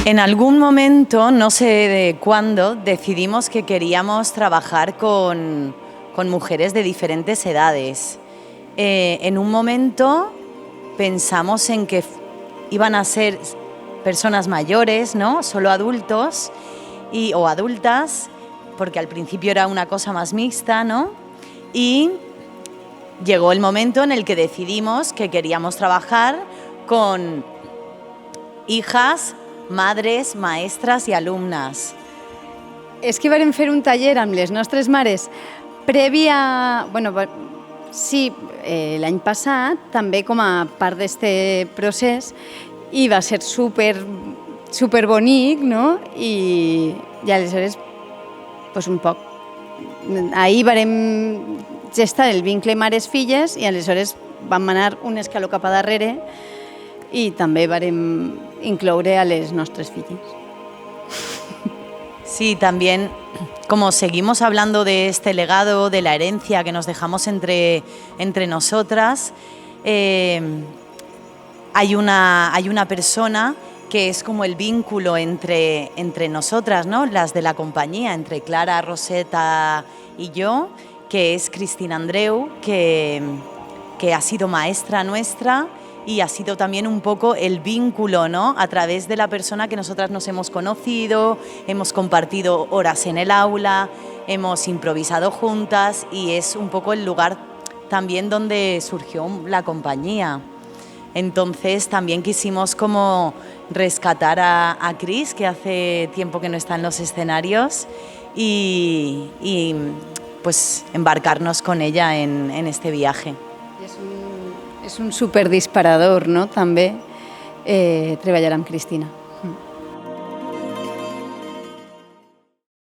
En algún momento, no sé de cuándo, decidimos que queríamos trabajar con mujeres de diferentes edades. En un momento pensamos en que iban a ser personas mayores, ¿no? Solo adultos o adultas, porque al principio era una cosa más mixta, ¿no? Y llegó el momento en el que decidimos que queríamos trabajar con hijas, madres, maestras i alumnes. És que vam fer un taller amb les nostres mares prèvia... Sí, l'any passat, també com a part d'aquest procés, i va ser super bonic, no? I aleshores, doncs un poc... Ahir vam gestar el vincle mares-filles i aleshores vam anar un escaló cap a darrere y también vam incloure a les nostres filles. Sí, también, como seguimos hablando de este legado, de la herencia que nos dejamos entre nosotras, hay una persona que es como el vínculo entre nosotras, ¿no? Las de la compañía, entre Clara, Roseta y yo, que es Cristina Andreu, que ha sido maestra nuestra y ha sido también un poco el vínculo, ¿no? A través de la persona que nosotras nos hemos conocido, hemos compartido horas en el aula, hemos improvisado juntas y es un poco el lugar también donde surgió la compañía. Entonces también quisimos como rescatar a Cris, que hace tiempo que no está en los escenarios, y pues embarcarnos con ella en este viaje. És un superdisparador, no?, també treballar amb Cristina.